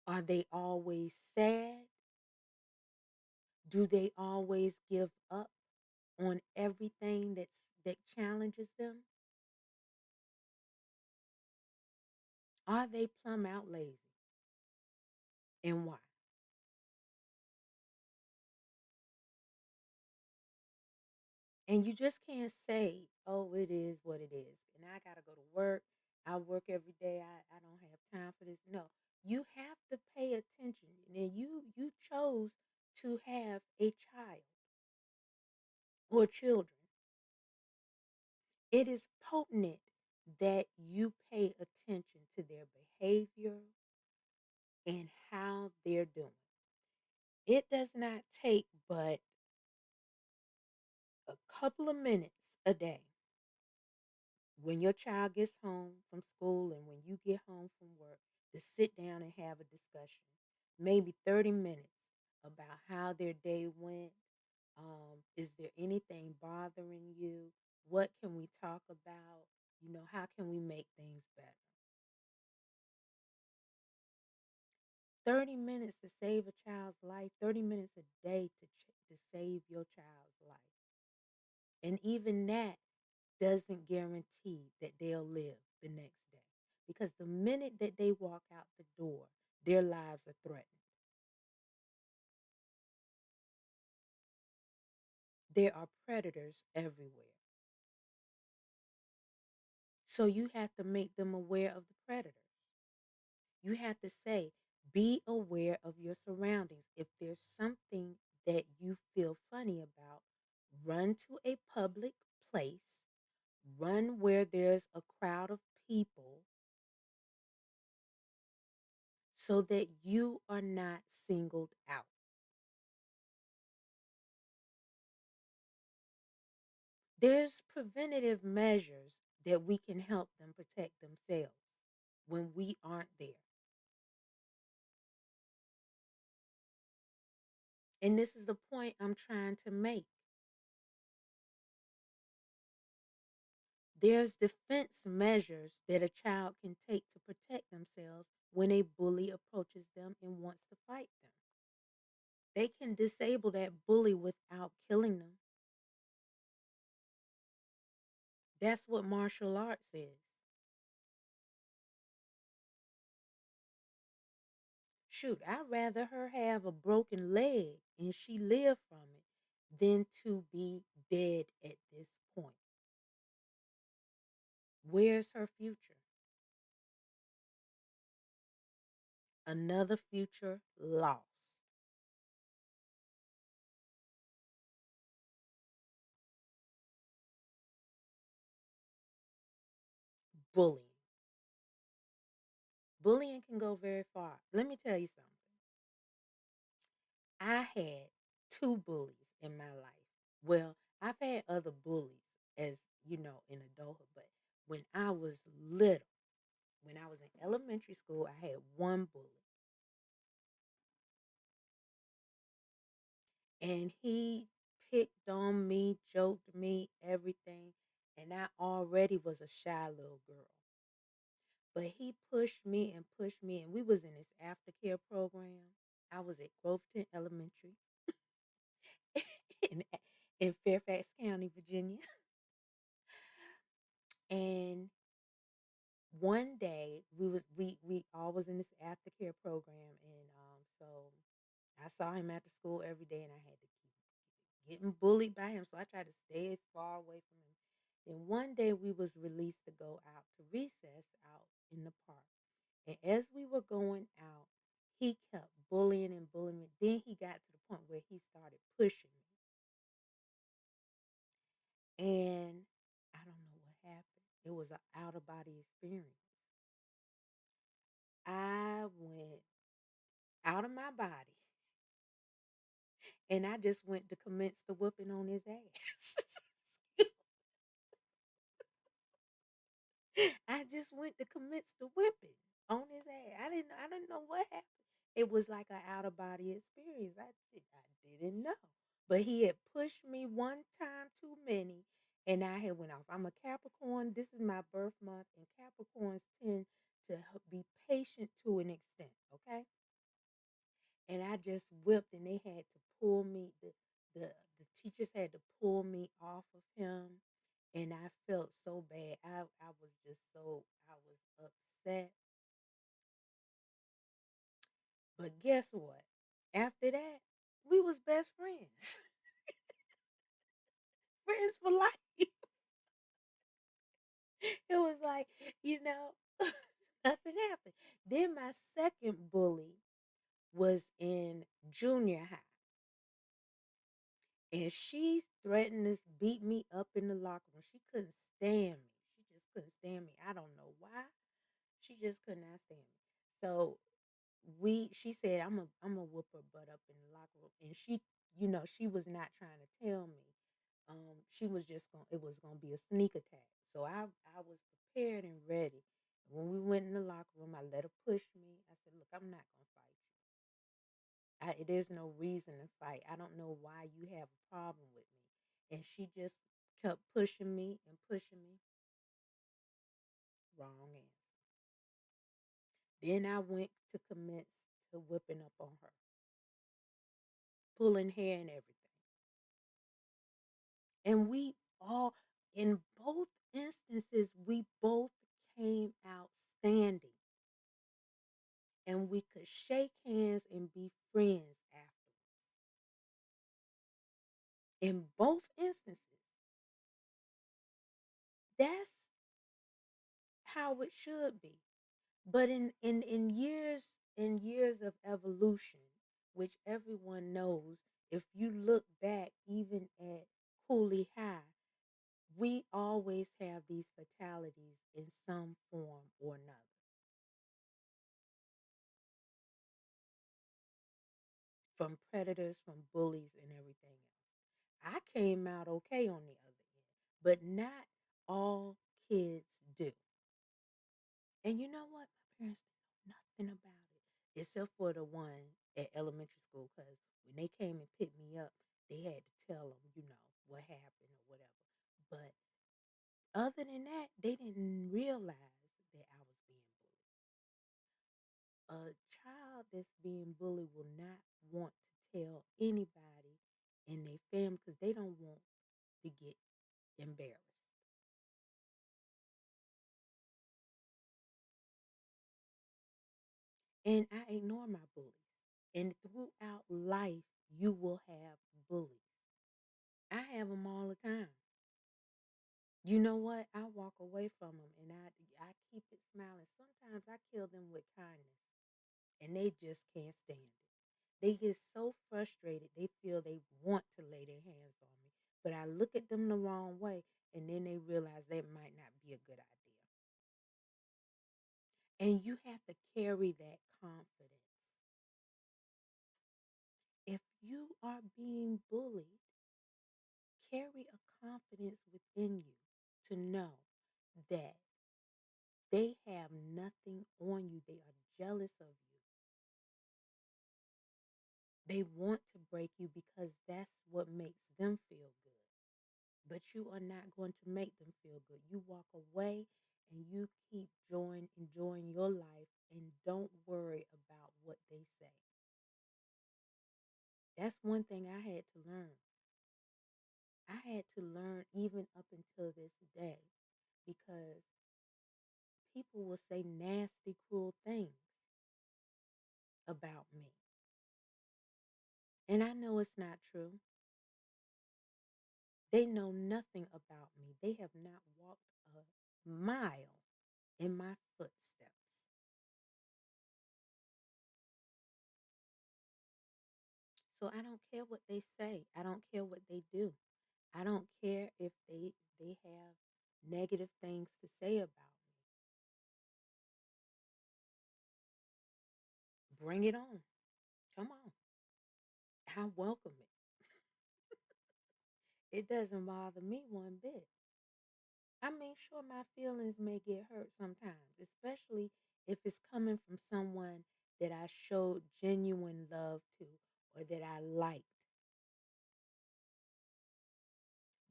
Are they always sad? Do they always give up on everything that challenges them? Are they plumb out lazy? And why? And you just can't say, oh, it is what it is. And I got to go to work. I work every day. I don't have time for this. No, you have to pay attention. And you chose to have a child or children. It is potent that you pay attention to their behavior and how they're doing. It does not take but a couple of minutes a day when your child gets home from school and when you get home from work to sit down and have a discussion, maybe 30 minutes about how their day went. Is there anything bothering you? What can we talk about? How can we make things better? 30 minutes to save a child's life, 30 minutes a day to save your child's life. And even that doesn't guarantee that they'll live the next day. Because the minute that they walk out the door, their lives are threatened. There are predators everywhere. So you have to make them aware of the predators. You have to say, be aware of your surroundings. If there's something that you feel funny about, run to a public place, run where there's a crowd of people so that you are not singled out. There's preventative measures that we can help them protect themselves when we aren't there. And this is the point I'm trying to make. There's defense measures that a child can take to protect themselves when a bully approaches them and wants to fight them. They can disable that bully without killing them. That's what martial arts is. Shoot, I'd rather her have a broken leg and she live from it than to be dead at this point. Where's her future? Another future lost. Bullying. Bullying can go very far. Let me tell you something. I had two bullies in my life. Well, I've had other bullies as, in adulthood, but when I was little, when I was in elementary school, I had one bully. And he picked on me, joked me, everything. And I already was a shy little girl. But he pushed me, and we was in this aftercare program. I was at Groveton Elementary in, in Fairfax County, Virginia. And one day we all was in this aftercare program, and so I saw him after school every day, and I had to keep getting bullied by him, so I tried to stay as far away from him. Then one day we was released to go out to recess out in the park, and as we were going out, he kept bullying and bullying me. Then he got to the point where he started pushing me, and I don't know what happened. It was an out of body experience. I went out of my body, and I just went to commence the whooping on his ass. I just went to commence the whipping on his ass. I didn't know what happened. It was like an out of body experience. I didn't know. But he had pushed me one time too many, and I had went off. I'm a Capricorn. This is my birth month, and Capricorns tend to be patient to an extent, okay? And I just whipped, and they had to pull me. The teachers had to pull me off of him, and I felt so bad. I was just so I was upset. But guess what? After that, we was best friends, friends for life. It was like, you know, nothing happened. Then my second bully was in junior high. And she threatened to beat me up in the locker room. She couldn't stand me. She just couldn't stand me. I don't know why. She just could not stand me. So she said, I'm a whoop her butt up in the locker room. And she was not trying to tell me. She was just it was gonna be a sneak attack. So I was prepared and ready. When we went in the locker room, I let her push me. I said, look, I'm not gonna fight you. There's no reason to fight. I don't know why you have a problem with me. And she just kept pushing me and pushing me. Wrong answer. Then I went to commence the whipping up on her, pulling hair and everything. And we all, in both instances, we both came out standing. And we could shake hands and be friends afterwards. In both instances, that's how it should be. But in years of evolution, which everyone knows, if you look back even at Cooley High, we always have these fatalities in some form or another. From predators, from bullies, and everything else. I came out okay on the other end, but not all kids do. And you know what? My parents didn't know nothing about it, except for the one at elementary school, because when they came and picked me up, they had to tell them, what happened or whatever. But other than that, they didn't realize that I was being bullied. A child that's being bullied will not want to tell anybody in their family because they don't want to get embarrassed. And I ignore my bullies. And throughout life, you will have bullies. I have them all the time. You know what? I walk away from them and I keep it smiling. Sometimes I kill them with kindness and they just can't stand it. They get so frustrated, they feel they want to lay their hands on me. But I look at them the wrong way and then they realize that might not be a good idea. And you have to carry that confidence. If you are being bullied, carry a confidence within you to know that they have nothing on you. They are jealous of you. They want to break you because that's what makes them feel good. But you are not going to make them feel good. You walk away and you keep enjoying your life and don't worry about what they say. That's one thing I had to learn. I had to learn even up until this day because people will say nasty, cruel things about me. And I know it's not true. They know nothing about me. They have not walked a mile in my footsteps. So I don't care what they say. I don't care what they do. I don't care if they have negative things to say about me. Bring it on. Come on. I welcome it. It doesn't bother me one bit. I mean, sure, my feelings may get hurt sometimes, especially if it's coming from someone that I showed genuine love to or that I liked.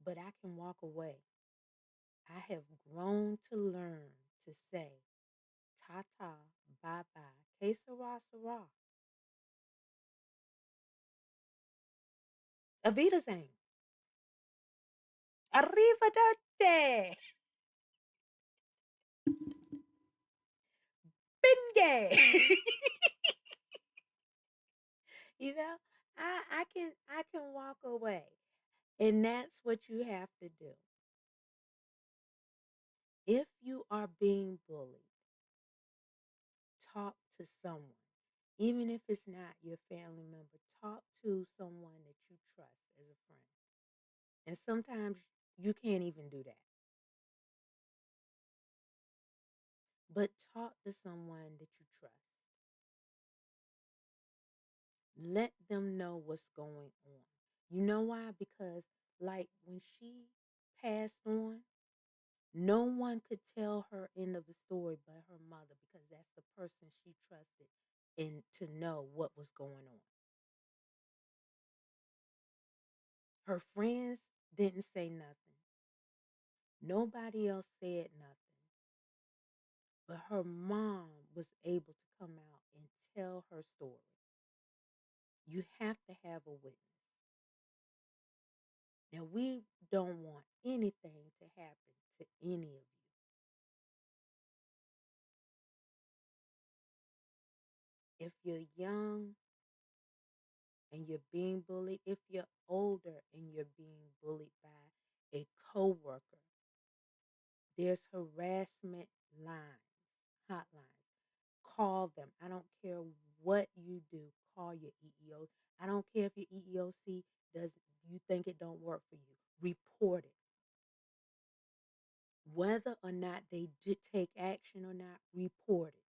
But I can walk away. I have grown to learn to say ta ta, bye bye, que sera, sera. Avidazane. Arrivederci. Benge. you know, I can walk away. And that's what you have to do. If you are being bullied, talk to someone. Even if it's not your family member, talk to someone that you trust as a friend. And sometimes you can't even do that. But talk to someone that you trust. Let them know what's going on. You know why? Because, like, when she passed on, no one could tell her end of the story but her mother because that's the person she trusted in to know what was going on. Her friends didn't say nothing. Nobody else said nothing. But her mom was able to come out and tell her story. You have to have a witness. Now, we don't want anything to happen to any of you. If you're young and you're being bullied, if you're older and you're being bullied by a coworker, there's harassment lines, hotlines. Call them. I don't care what you do. Call your EEO. I don't care if your EEOC does you think it don't work for you. Report it. Whether or not they did take action or not, report it.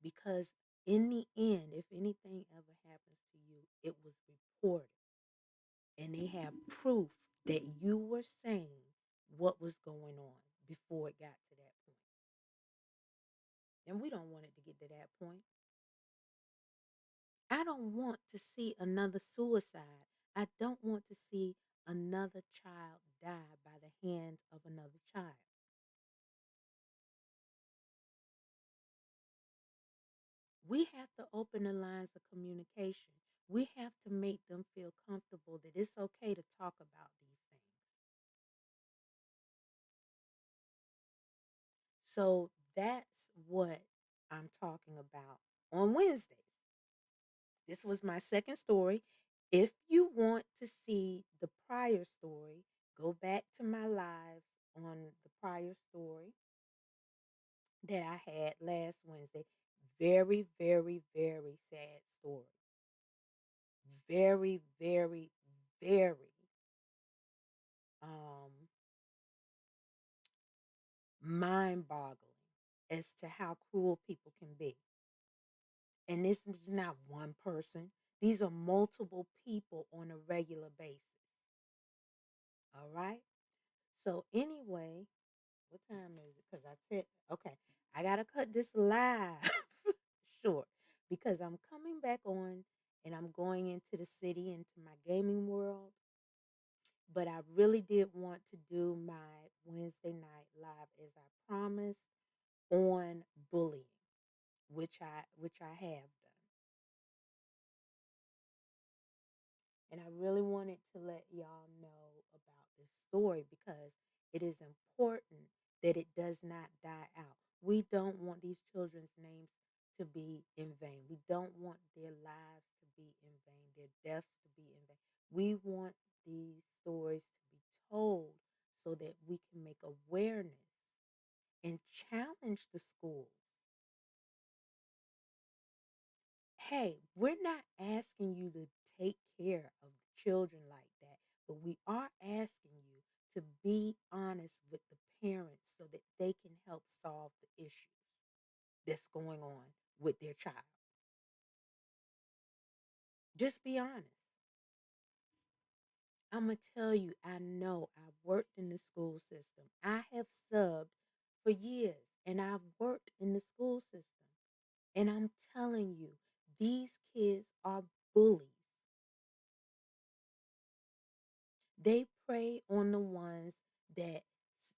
Because in the end, if anything ever happens to you, it was reported. And they have proof that you were saying what was going on before it got to that point. And we don't want it to get to that point. I don't want to see another suicide. I don't want to see another child die by the hands of another child. We have to open the lines of communication. We have to make them feel comfortable that it's okay to talk about these things. So that's what I'm talking about on Wednesdays. This was my second story. If you want to see the prior story, go back to my lives on the prior story that I had last Wednesday. Very, very, very sad story. Very, very, very mind-boggling as to how cruel people can be. And this is not one person. These are multiple people on a regular basis. All right? So anyway, what time is it? Because I said, okay, I got to cut this live short because I'm coming back on and I'm going into the city, into my gaming world. But I really did want to do my Wednesday night live as I promised on bullying, which I have done. And I really wanted to let y'all know about this story because it is important that it does not die out. We don't want these children's names to be in vain. We don't want their lives to be in vain, their deaths to be in vain. We want these stories to be told so that we can make awareness and challenge the schools. Hey, we're not asking you to take care of the children like that, but we are asking you to be honest with the parents so that they can help solve the issues that's going on with their child. Just be honest. I'm going to tell you, I know I've worked in the school system. I have subbed for years, and I've worked in the school system. And I'm telling you, these kids are bullies. They prey on the ones that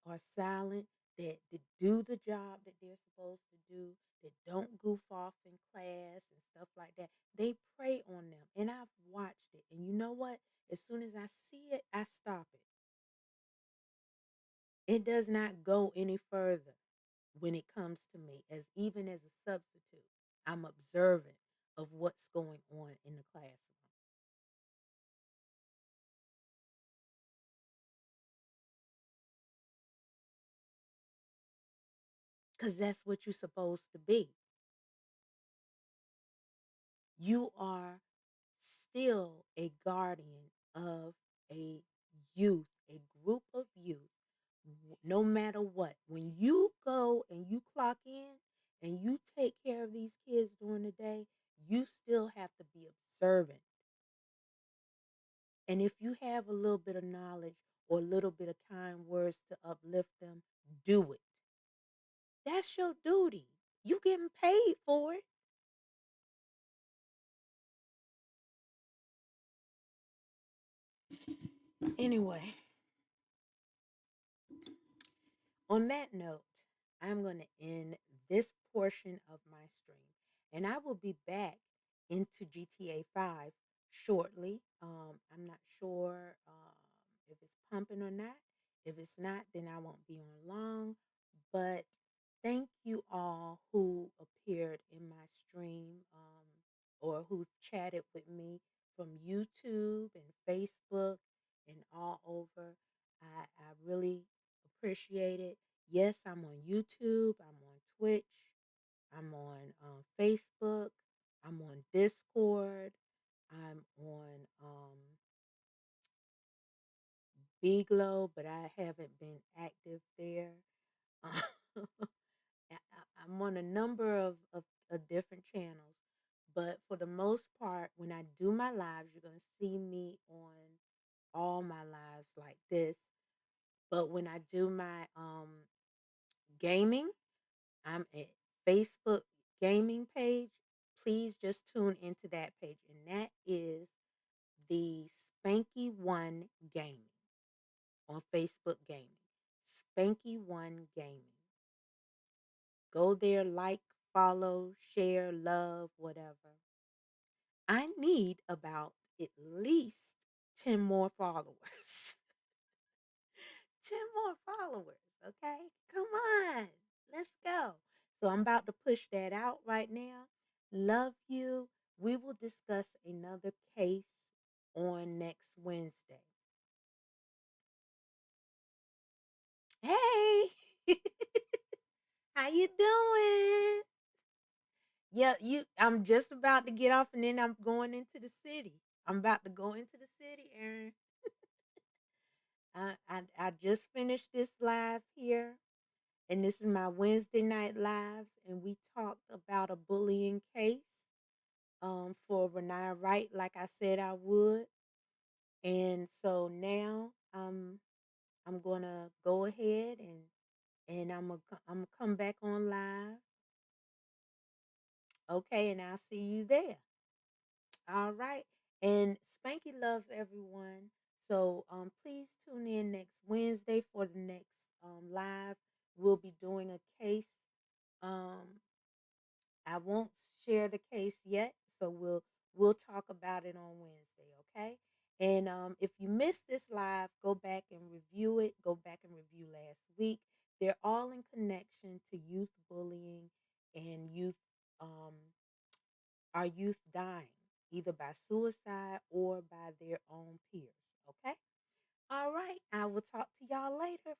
are silent, that do the job that they're supposed to do, that don't goof off in class and stuff like that. They prey on them. And I've watched it. And you know what? As soon as I see it, I stop it. It does not go any further when it comes to me, as even as a substitute. I'm observant of what's going on in the classroom. Because that's what you're supposed to be. You are still a guardian of a youth, a group of youth, no matter what. When you go and you clock in and you take care of these kids during the day, you still have to be observant. And if you have a little bit of knowledge or a little bit of kind words to uplift them, do it. That's your duty. You getting paid for it. Anyway, on that note, I'm going to end this portion of my stream. And I will be back into GTA 5 shortly. I'm not sure if it's pumping or not. If it's not, then I won't be on long. But thank you all who appeared in my stream or who chatted with me from YouTube and Facebook and all over. I really appreciate it. Yes, I'm on YouTube, I'm on Twitch, I'm on Facebook, I'm on Discord, I'm on Biglow, but I haven't been active there. I'm on a number of different channels, but for the most part, when I do my lives, you're going to see me on all my lives like this. But when I do my gaming, I'm at Facebook gaming page. Please just tune into that page, and that is the Spankey1 Gaming on Facebook Gaming. Spankey1 Gaming. Go there, like, follow, share, love, whatever. I need about at least 10 more followers. 10 more followers, okay? Come on, let's go. So I'm about to push that out right now. Love you. We will discuss another case on next Wednesday. Hey, how you doing? Yeah, I'm just about to get off and then I'm going into the city. I'm about to go into the city, Aaron. I just finished this live here, and this is my Wednesday night lives, and we talked about a bullying case for Renaya Wright, like I said I would. And so now I'm gonna go ahead and I'm gonna come back on live. Okay, and I'll see you there. All right. And Spanky loves everyone. So please tune in next Wednesday for the next live. We'll be doing a case. Um, I won't share the case yet, so we'll talk about it on Wednesday, okay? And if you missed this live, go back and review it. Go back and review last week. They're all in connection to youth bullying and um, our youth dying, either by suicide or by their own peers, okay? All right, I will talk to y'all later.